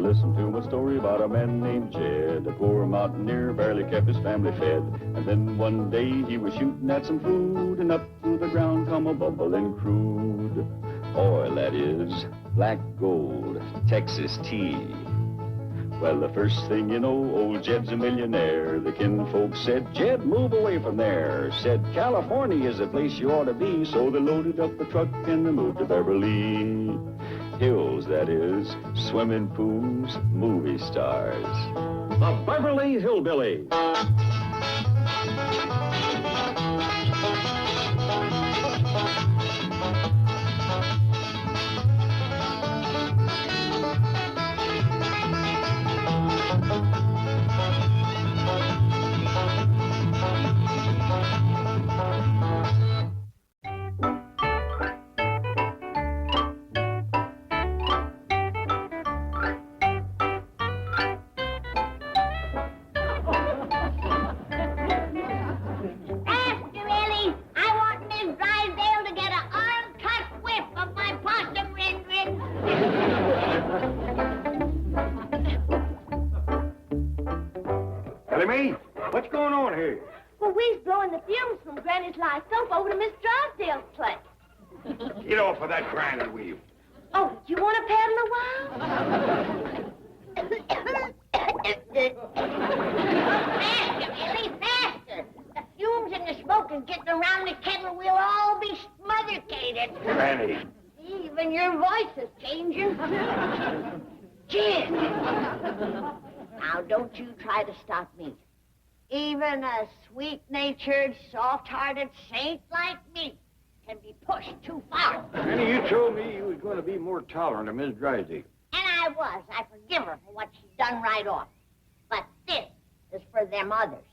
listen to my story about a man named Jed. A poor mountaineer barely kept his family fed. And then one day he was shooting at some food, and up through the ground come a bubbling crude oil, that is, black gold, Texas tea. Well, the first thing you know, old Jed's a millionaire. The kinfolk said, Jed, move away from there. Said, California is the place you ought to be. So they loaded up the truck and they moved to Beverly Hills, that is, swimming pools, movie stars. The Beverly Hillbillies. What's going on here? Well, we's blowing the fumes from Granny's lye soap over to Miss Drysdale's place. Get off of that grinding wheel. Oh, you want to paddle a while? Faster, Billy, faster. The fumes and the smoke is getting around the kettle. We'll all be smothercated. Granny. Even your voice is changing. Jed. Now, don't you try to stop me. Even a sweet-natured, soft-hearted saint like me can be pushed too far. Granny, you told me you was going to be more tolerant of Miss Drysdale. And I was. I forgive her for what she's done right off. But this is for them others.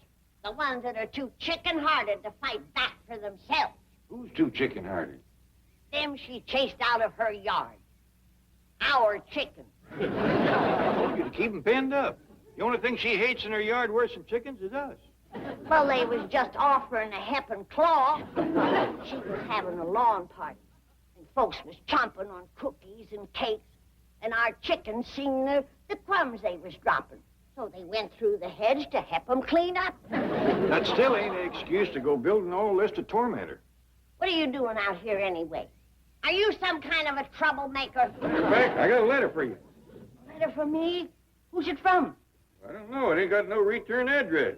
The ones that are too chicken-hearted to fight back for themselves. Who's too chicken-hearted? Them she chased out of her yard. Our chickens. I told you to keep them penned up. The only thing she hates in her yard worse than chickens is us. Well, they was just offering a hep and claw. She was having a lawn party. And folks was chomping on cookies and cakes. And our chickens seen the crumbs they was dropping. So they went through the hedge to help them clean up. That still ain't an excuse to go building all this to torment her. What are you doing out here anyway? Are you some kind of a troublemaker? In fact, I got a letter for you. Letter from me? Who's it from? I don't know. It ain't got no return address.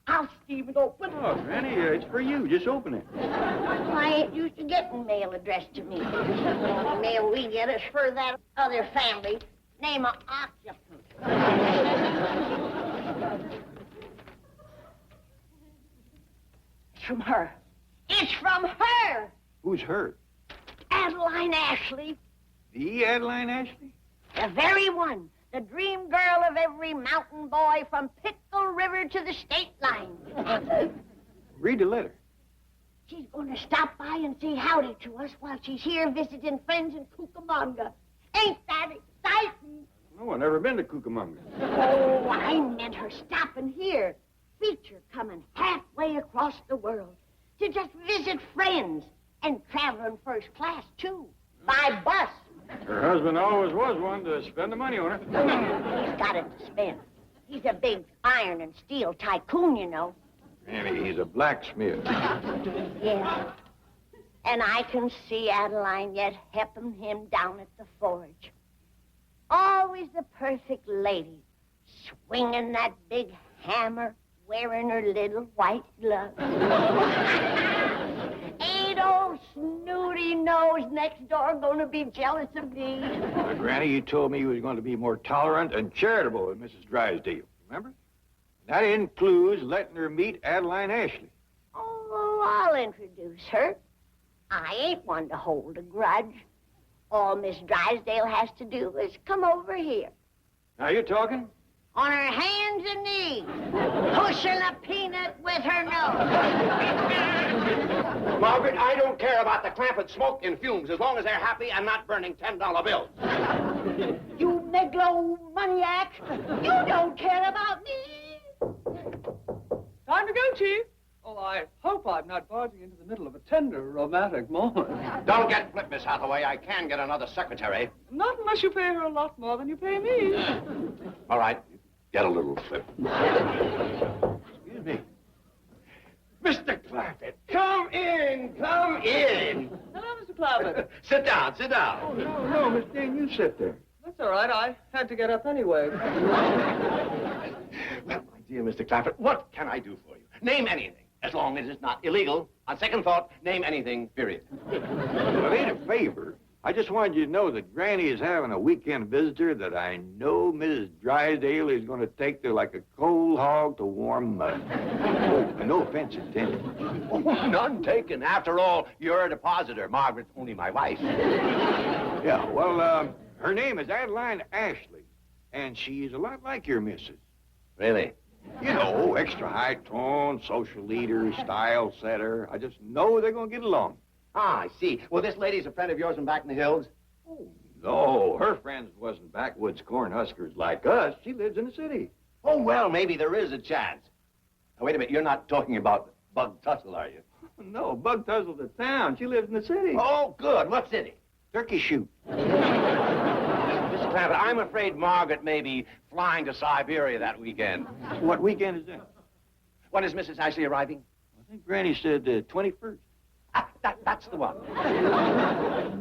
I'll Steve it open. Oh, Granny, it's for you. Just open it. I ain't used to getting mail addressed to me. The only mail we get is for that other family. Name of occupant. It's from her. It's from her! Who's her? Adeline Ashley. The Adeline Ashley? The very one. The dream girl of every mountain boy from Pickle River to the state line. Read the letter. She's going to stop by and say howdy to us while she's here visiting friends in Cucamonga. Ain't that exciting? No, I've never been to Cucamonga. Oh, I meant her stopping here. Feature coming halfway across the world to just visit friends and traveling first class, too, by bus. Her husband always was one to spend the money on her. He's got it to spend. He's a big iron and steel tycoon, you know. Annie, he's a blacksmith. Yes. And I can see Adeline yet helping him down at the forge. Always the perfect lady, swinging that big hammer, wearing her little white gloves. Ain't old snooty nose next door gonna be jealous of me? Granny, you told me you was going to be more tolerant and charitable than Mrs. Drysdale. Remember? That includes letting her meet Adeline Ashley. Oh, I'll introduce her. I ain't one to hold a grudge. All Miss Drysdale has to do is come over here. Now, you talking? On her hands and knees, pushing a peanut with her nose. Margaret, I don't care about the clamp and smoke and fumes as long as they're happy and not burning $10 bills. You megalomaniac! You don't care about me! Time to go, Chief. Oh, I hope I'm not barging into the middle of a tender, romantic moment. Don't get flip, Miss Hathaway. I can get another secretary. Not unless you pay her a lot more than you pay me. All right, get a little flip. Excuse me. Mr. Clampett, come in, come in. Hello, Mr. Clampett. Sit down, sit Oh, down. no, Miss Dean, you sit there. That's all right. I had to get up anyway. Well, my dear Mr. Clampett, what can I do for you? Name anything, as long as it's not illegal. On second thought, name anything, period. Well, ain't a favor. I just wanted you to know that Granny is having a weekend visitor that I know Mrs. Drysdale is going to take to like a cold hog to warm mud. Oh, and no offense intended. Oh, none taken. After all, you're a depositor. Margaret's only my wife. Yeah, well, her name is Adeline Ashley, and she's a lot like your missus. Really? You know, extra high tone, social leader, style setter. I just know they're going to get along. Ah, I see. Well, this lady's a friend of yours from back in the hills? Oh, no, her friends wasn't backwoods corn huskers like us. She lives in the city. Oh, well, maybe there is a chance. Now, wait a minute. You're not talking about Bug Tussle, are you? No, Bug Tussle's the town. She lives in the city. Oh, good. What city? Turkey shoot. Mr. Clampett, I'm afraid Margaret may be flying to Siberia that weekend. What weekend is that? When is Mrs. Ashley arriving? I think Granny said the 21st. Ah, that's the one.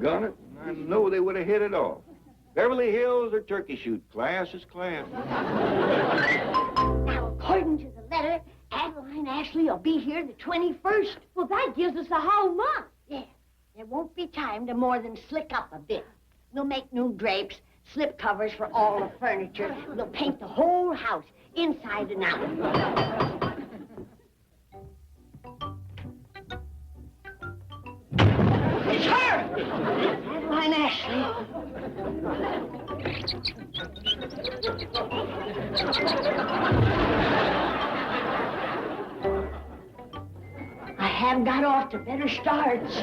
Gun it. I know they would have hit it off. Beverly Hills or Turkey shoot. Class is class. Now, according to the letter, Adeline Ashley will be here the 21st. Well, that gives us a whole month. Yeah. There won't be time to more than slick up a bit. We'll make new drapes, slip covers for all the furniture. We'll paint the whole house, inside and out. It's her! Adeline Ashley. I have got off to better starts.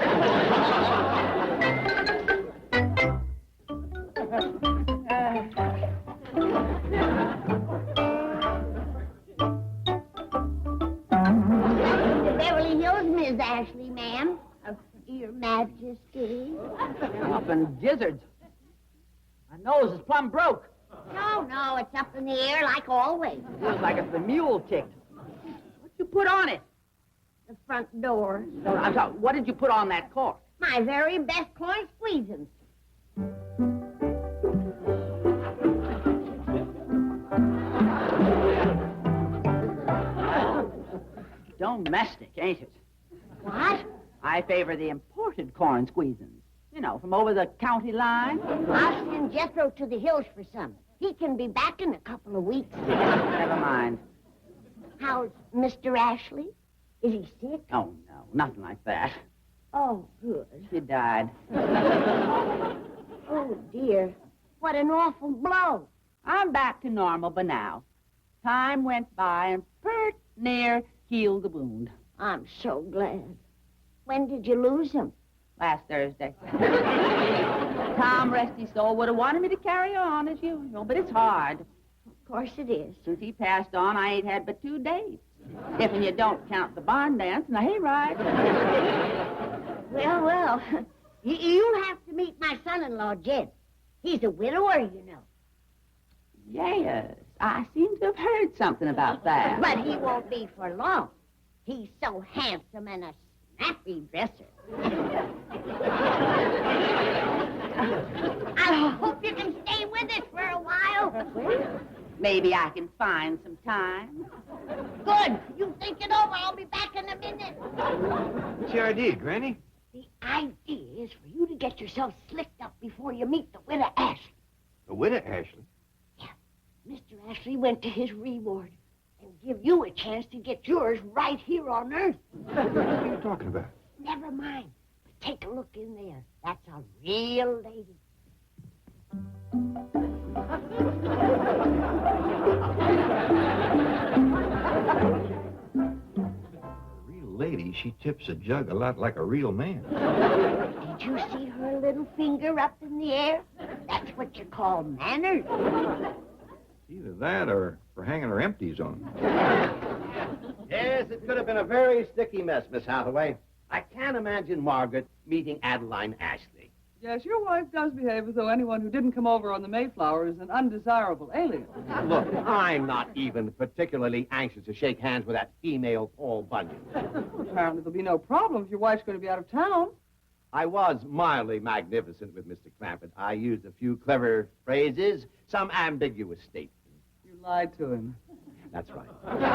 Beverly Hills, Miss Ashley, ma'am. Your Majesty. Up in gizzards. My nose is plumb broke. No, it's up in the air like always. Feels like it's the mule ticked. What you put on it? The front door. No, I'm talking, what did you put on that cork? My very best corn squeezins. Domestic, ain't it? What? I favor the imported corn squeezins. You know, from over the county line. I'll send Jethro to the hills for some. He can be back in a couple of weeks. Never mind. How's Mr. Ashley? Is he sick? Oh, no, nothing like that. Oh, good. She died. Oh, dear. What an awful blow. I'm back to normal by now. Time went by and pert near healed the wound. I'm so glad. When did you lose him? Last Thursday. Tom, rest his soul, would have wanted me to carry on as usual, but it's hard. Of course it is. Since he passed on, I ain't had but 2 days. If you don't count the barn dance and the hayride. Well. You'll have to meet my son-in-law, Jed. He's a widower, you know. Yes, I seem to have heard something about that. But he won't be for long. He's so handsome and a snappy dresser. I hope you can stay with us for a while. Maybe I can find some time. Good. You think it over. I'll be back in a minute. What's the idea, Granny? The idea is for you to get yourself slicked up before you meet the widow Ashley. The widow Ashley? Yeah. Mr. Ashley went to his reward and give you a chance to get yours right here on Earth. What are you talking about? Never mind. But take a look in there. That's a real lady. Real lady, she tips a jug a lot like a real man. Did you see her little finger up in the air? That's what you call manners. Either that or for hanging her empties on. Yes, it could have been a very sticky mess, Miss Hathaway. I can't imagine Margaret meeting Adeline Ashley. Yes, your wife does behave as though anyone who didn't come over on the Mayflower is an undesirable alien. Look, I'm not even particularly anxious to shake hands with that female Paul Bunyan. Apparently there'll be no problem if your wife's going to be out of town. I was mildly magnificent with Mr. Clampett. I used a few clever phrases, some ambiguous statements. You lied to him. That's right.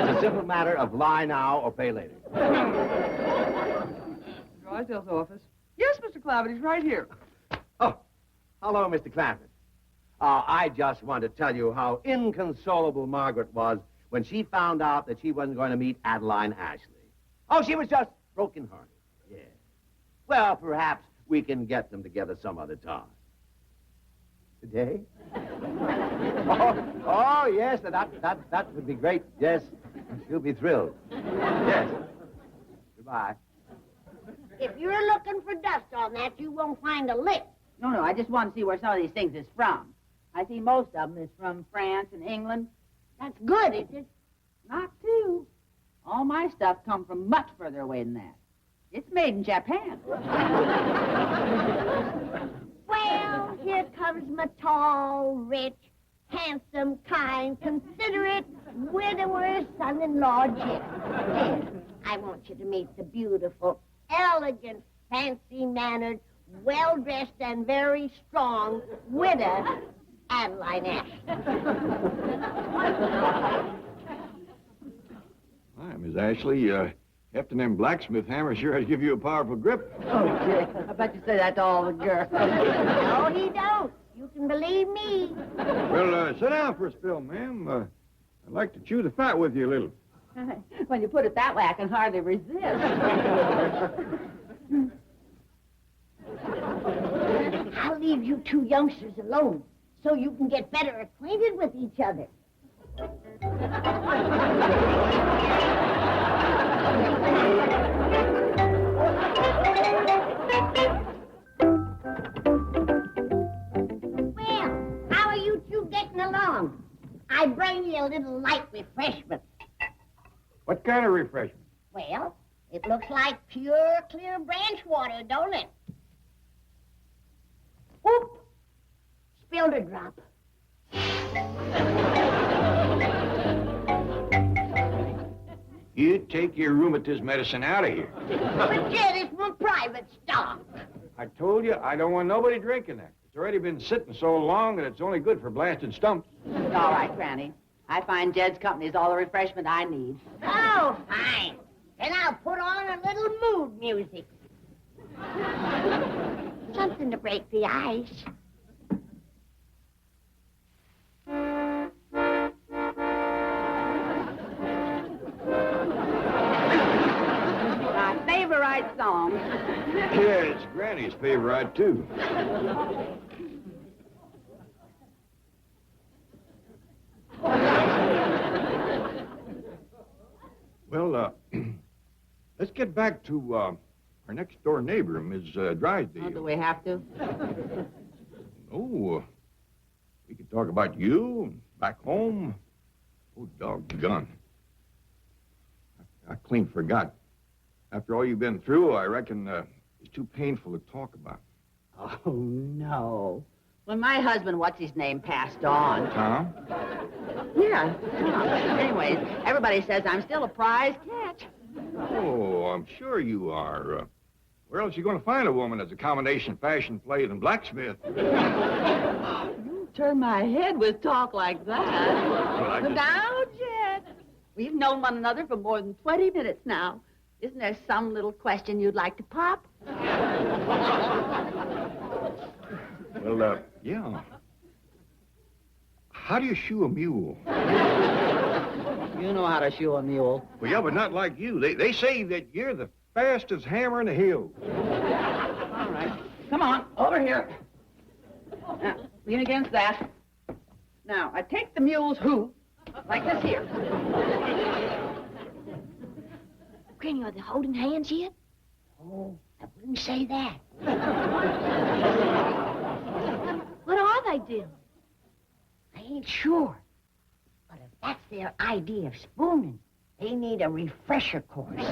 It's a simple matter of lie now or pay later. Drysdale's office. Yes, Mr. Clavitt, he's right here. Oh, hello, Mr. Clampett. I just want to tell you how inconsolable Margaret was when she found out that she wasn't going to meet Adeline Ashley. Oh, she was just broken-hearted. Yeah. Well, perhaps we can get them together some other time. Today? Oh, yes, that would be great. Yes, she'll be thrilled. Yes. Goodbye. If you're looking for dust on that, you won't find a lick. No, I just want to see where some of these things is from. I see most of them is from France and England. That's good, isn't it? Not too. All my stuff come from much further away than that. It's made in Japan. Well, here comes my tall, rich, handsome, kind, considerate widower son-in-law, Jim. Jim, I want you to meet the beautiful, elegant, fancy-mannered, well-dressed, and very strong widow, Adeline Ashley. Hi, Miss Ashley. Hefting them blacksmith hammers sure has give you a powerful grip. Oh, Dick, I bet you say that to all the girls. No, he don't. You can believe me. Well, sit down for a spell, ma'am. I'd like to chew the fat with you a little. When you put it that way, I can hardly resist. I'll leave you two youngsters alone so you can get better acquainted with each other. Well, how are you two getting along? I bring you a little light refreshment. What kind of refreshment? Well, it looks like pure, clear branch water, don't it? Oop! Spilled a drop. You take your rheumatism medicine out of here. But Jed, it's my private stock. I told you I don't want nobody drinking that. It's already been sitting so long that it's only good for blasted stumps. All right, Granny. I find Jed's company is all the refreshment I need. Oh, fine. Then I'll put on a little mood music. Something to break the ice. My favorite song. Yeah, it's Granny's favorite, too. Well, let's get back to our next-door neighbor, Ms. Drysdale. Oh, do we have to? Oh, we could talk about you and back home. Oh, doggone. I clean forgot. After all you've been through, I reckon it's too painful to talk about. Oh, no. When my husband, what's his name, passed on. Tom? Yeah, Tom. Anyways, everybody says I'm still a prize catch. Oh, I'm sure you are. Where else are you going to find a woman that's a combination fashion play and blacksmith? You turn my head with talk like that. Well, I just- Now, Jed, we've known one another for more than 20 minutes now. Isn't there some little question you'd like to pop? Well, yeah. How do you shoe a mule? You know how to shoe a mule. Well, yeah, but not like you. They say that you're the fastest hammer in the hills. All right. Come on, over here. Now, lean against that. Now, I take the mule's hoof, like this here. Granny, are they holding hands yet? Oh, I wouldn't say that. What are they doing? I ain't sure. But if that's their idea of spooning, They need a refresher course.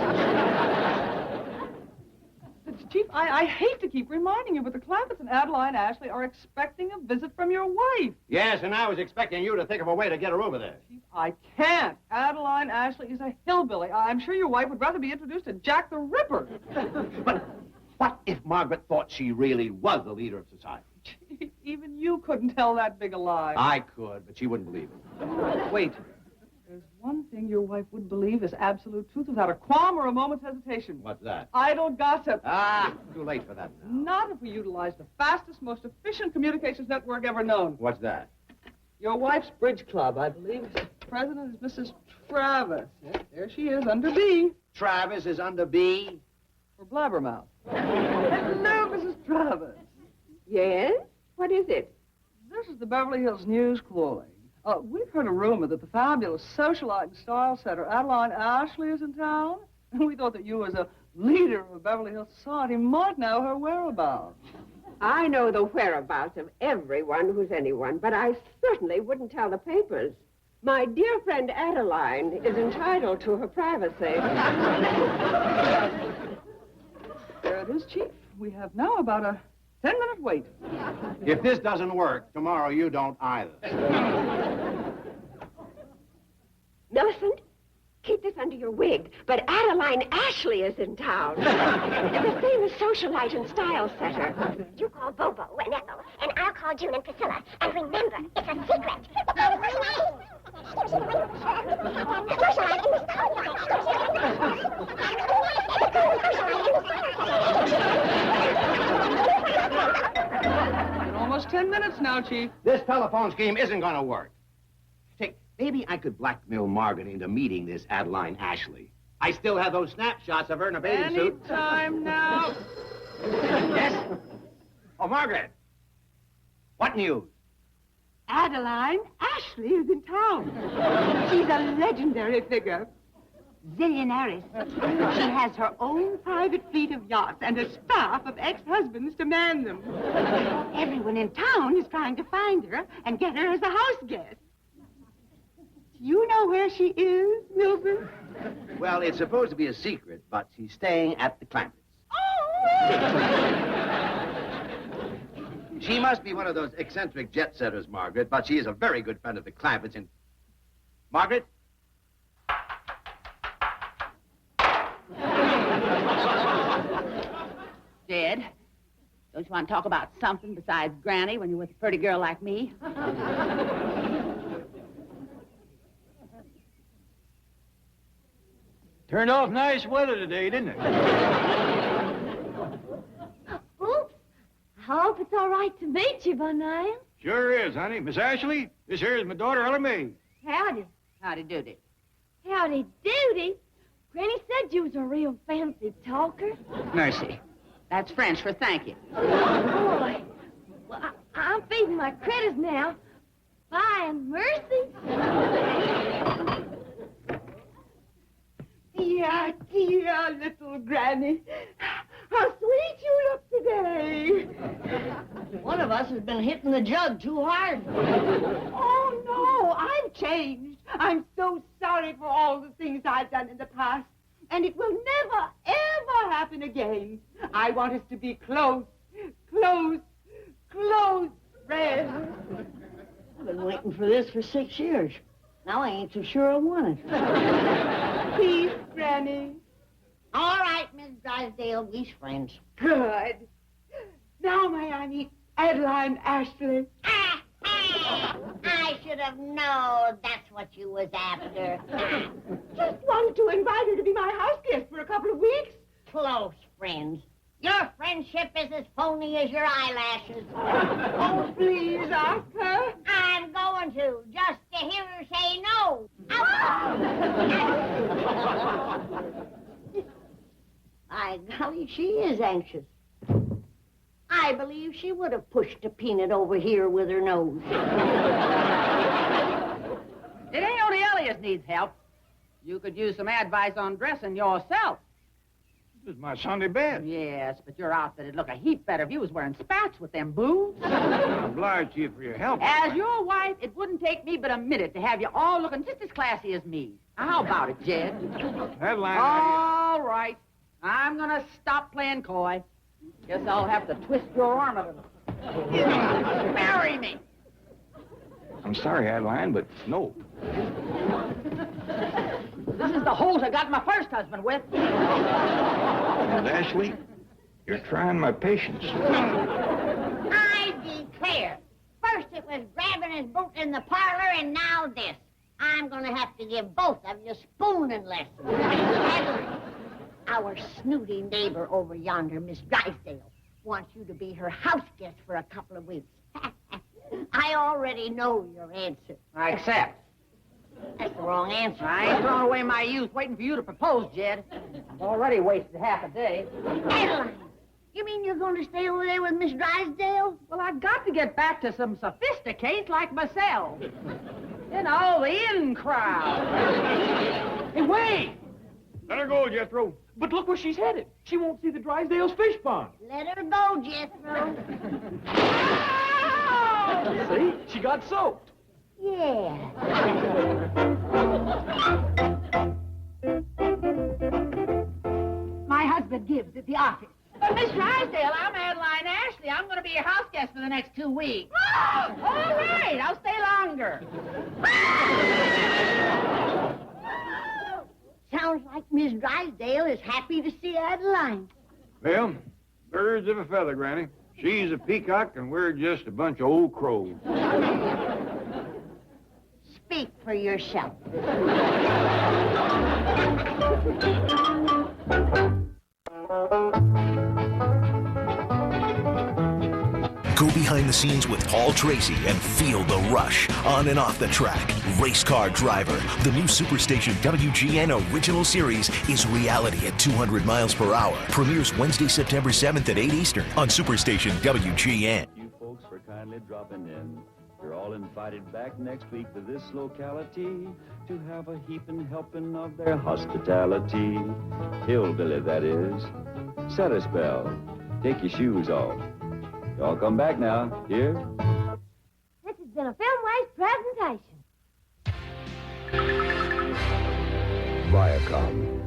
Chief, I hate to keep reminding you, but the Clampetts and Adeline Ashley are expecting a visit from your wife. Yes, and I was expecting you to think of a way to get her over there. Chief, I can't. Adeline Ashley is a hillbilly. I'm sure your wife would rather be introduced to Jack the Ripper. But what if Margaret thought she really was the leader of society? Chief, even you couldn't tell that big a lie. I could, but she wouldn't believe it. Wait. There's one thing your wife would believe is absolute truth without a qualm or a moment's hesitation. What's that? Idle gossip. Ah, too late for that now. Not if we utilize the fastest, most efficient communications network ever known. What's that? Your wife's bridge club, I believe. President is Mrs. Travis. Yes, there she is, under B. Travis is under B. For Blabbermouth. Hello, Mrs. Travis. Yes? What is it? This is the Beverly Hills News calling. We've heard a rumor that the fabulous socialite and style setter Adeline Ashley is in town. And we thought that you, as a leader of Beverly Hills society, might know her whereabouts. I know the whereabouts of everyone who's anyone, but I certainly wouldn't tell the papers. My dear friend Adeline is entitled to her privacy. There it is, Chief. We have now about a 10-minute wait. If this doesn't work, tomorrow you don't either. Millicent, keep this under your wig, but Adeline Ashley is in town. The famous socialite and style setter. You call Bobo and Ethel, and I'll call June and Priscilla. And remember, it's a secret. Because my name. Socialite in the In almost 10 minutes now, Chief. This telephone scheme isn't going to work. Say, maybe I could blackmail Margaret into meeting this Adeline Ashley. I still have those snapshots of her in a bathing suit. Any time now. Yes? Oh, Margaret. What news? Adeline Ashley is in town. She's a legendary figure. Zillionaires. She has her own private fleet of yachts and a staff of ex-husbands to man them. Everyone in town is trying to find her and get her as a house guest. Do you know where she is, Milton? Well, it's supposed to be a secret, but she's staying at the Clampetts. Oh! She must be one of those eccentric jet-setters, Margaret, but she is a very good friend of the Clampetts and... Margaret? Dad, don't you want to talk about something besides Granny when you're with a pretty girl like me? Turned off nice weather today, didn't it? Oops. I hope it's all right to meet you by name. Sure is, honey. Miss Ashley, this here is my daughter, Ella Mae. Howdy. Howdy doody. Howdy doody. Granny said you was a real fancy talker. Mercy. That's French for thank you. Boy. Well, I'm feeding my critters now. Bye and mercy. Dear, dear little Granny. How sweet you look today. One of us has been hitting the jug too hard. Oh, no, I'm changed. I'm so sorry for all the things I've done in the past. And it will never, ever happen again. I want us to be close friends. I've been waiting for this for 6 years. Now I ain't so sure I want it. Peace, Granny. All right, Miss Drysdale, we's friends. Good. Now may I meet Adeline Ashley? I should have known that's what you was after. Just wanted to invite her to be my house guest for a couple of weeks. Close friends. Your friendship is as phony as your eyelashes. Oh, please ask her. I'm going to, just to hear her say no. By golly, she is anxious. I believe she would have pushed a peanut over here with her nose. It ain't only Elias needs help. You could use some advice on dressing yourself. This is my Sunday best. Yes, but your outfit'd look a heap better if you was wearing spats with them boots. I'm obliged to you for your help. As your wife, it wouldn't take me but a minute to have you all looking just as classy as me. How about it, Jed? Adeline, All right. I'm gonna stop playing coy. Guess I'll have to twist your arm a little. Marry me. I'm sorry, Adeline, but no. This is the holt I got my first husband with. Miss Ashley, you're trying my patience. I declare. First it was grabbing his boot in the parlor, and now this. I'm going to have to give both of you spooning lessons. Adeline, our snooty neighbor over yonder, Miss Drysdale, wants you to be her house guest for a couple of weeks. I already know your answer. I accept. That's the wrong answer. I ain't throwing away my youth waiting for you to propose, Jed. I've already wasted half a day. Adeline, you mean you're going to stay over there with Miss Drysdale? Well, I've got to get back to some sophisticates like myself. You know, the in crowd. Hey, wait! Let her go, Jethro. But look where she's headed. She won't see the Drysdale's fish pond. Let her go, Jethro. See? She got soaked. Yeah. My husband gives at the office. Miss Drysdale, I'm Adeline Ashley. I'm going to be your house guest for the next 2 weeks. Oh, all right. I'll stay longer. Sounds like Miss Drysdale is happy to see Adeline. Well, birds of a feather, Granny. She's a peacock, and we're just a bunch of old crows. Speak for yourself. Go behind the scenes with Paul Tracy and feel the rush on and off the track. Race Car Driver, the new Superstation WGN original series, is reality at 200 miles per hour. Premieres Wednesday, September 7th at 8 Eastern on Superstation WGN. You folks for kindly dropping in. You're all invited back next week to this locality to have a heaping helping of their hospitality. Hillbilly, that is. Set a spell. Take your shoes off. Y'all come back now. Here. This has been a Filmways presentation. Viacom.